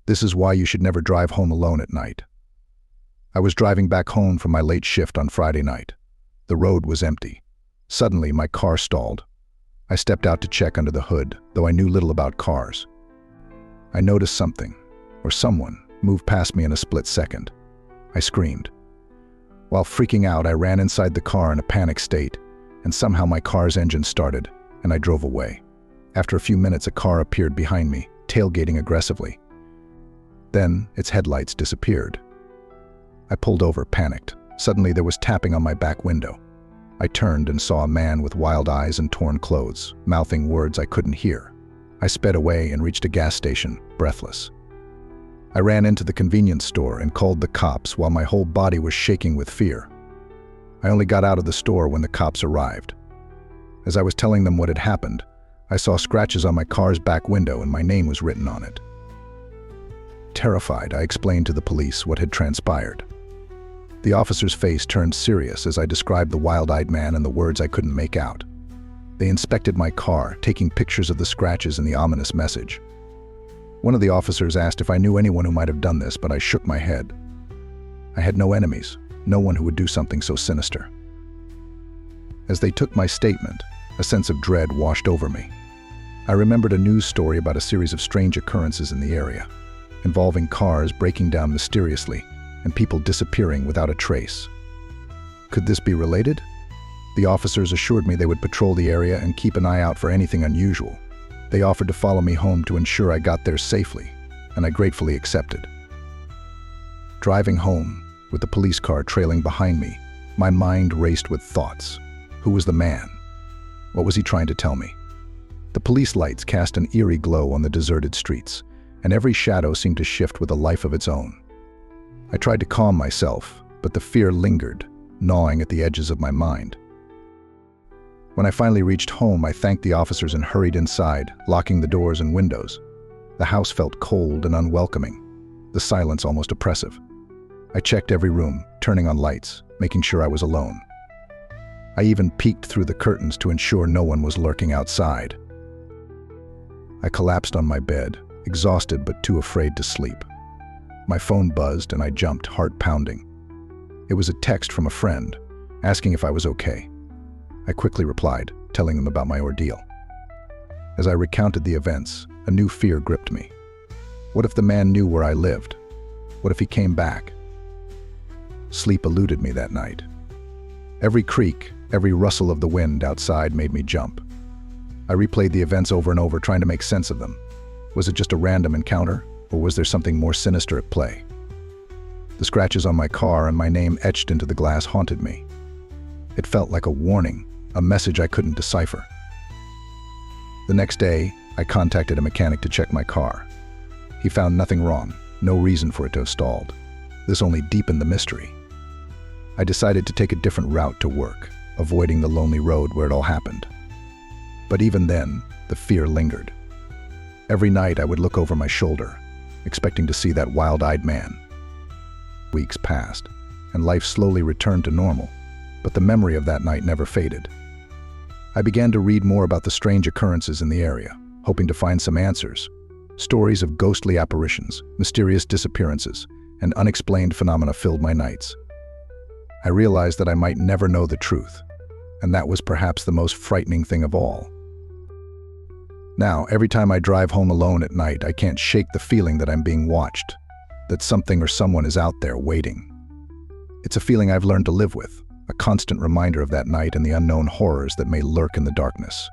This is why you should never drive home alone at night. I was driving back home from my late shift on Friday night. The road was empty. Suddenly, my car stalled. I stepped out to check under the hood, though I knew little about cars. I noticed something, or someone, move past me in a split second. I screamed. While freaking out, I ran inside the car in a panic state, and somehow my car's engine started, and I drove away. After a few minutes, a car appeared behind me, tailgating aggressively. Then, its headlights disappeared. I pulled over, panicked. Suddenly, there was tapping on my back window. I turned and saw a man with wild eyes and torn clothes, mouthing words I couldn't hear. I sped away and reached a gas station, breathless. I ran into the convenience store and called the cops while my whole body was shaking with fear. I only got out of the store when the cops arrived. As I was telling them what had happened, I saw scratches on my car's back window and my name was written on it. Terrified, I explained to the police what had transpired. The officer's face turned serious as I described the wild-eyed man and the words I couldn't make out. They inspected my car, taking pictures of the scratches and the ominous message. One of the officers asked if I knew anyone who might have done this, but I shook my head. I had no enemies, no one who would do something so sinister. As they took my statement, a sense of dread washed over me. I remembered a news story about a series of strange occurrences in the area, involving cars breaking down mysteriously and people disappearing without a trace. Could this be related? The officers assured me they would patrol the area and keep an eye out for anything unusual. They offered to follow me home to ensure I got there safely, and I gratefully accepted. Driving home, with the police car trailing behind me, my mind raced with thoughts. Who was the man? What was he trying to tell me? The police lights cast an eerie glow on the deserted streets, and every shadow seemed to shift with a life of its own. I tried to calm myself, but the fear lingered, gnawing at the edges of my mind. When I finally reached home, I thanked the officers and hurried inside, locking the doors and windows. The house felt cold and unwelcoming, the silence almost oppressive. I checked every room, turning on lights, making sure I was alone. I even peeked through the curtains to ensure no one was lurking outside. I collapsed on my bed, exhausted but too afraid to sleep. My phone buzzed and I jumped, heart pounding. It was a text from a friend, asking if I was okay. I quickly replied, telling them about my ordeal. As I recounted the events, a new fear gripped me. What if the man knew where I lived? What if he came back? Sleep eluded me that night. Every creak, every rustle of the wind outside made me jump. I replayed the events over and over, trying to make sense of them. Was it just a random encounter, or was there something more sinister at play? The scratches on my car and my name etched into the glass haunted me. It felt like a warning, a message I couldn't decipher. The next day, I contacted a mechanic to check my car. He found nothing wrong, no reason for it to have stalled. This only deepened the mystery. I decided to take a different route to work, avoiding the lonely road where it all happened. But even then, the fear lingered. Every night I would look over my shoulder, expecting to see that wild-eyed man. Weeks passed, and life slowly returned to normal, but the memory of that night never faded. I began to read more about the strange occurrences in the area, hoping to find some answers. Stories of ghostly apparitions, mysterious disappearances, and unexplained phenomena filled my nights. I realized that I might never know the truth, and that was perhaps the most frightening thing of all. Now, every time I drive home alone at night, I can't shake the feeling that I'm being watched, that something or someone is out there waiting. It's a feeling I've learned to live with, a constant reminder of that night and the unknown horrors that may lurk in the darkness.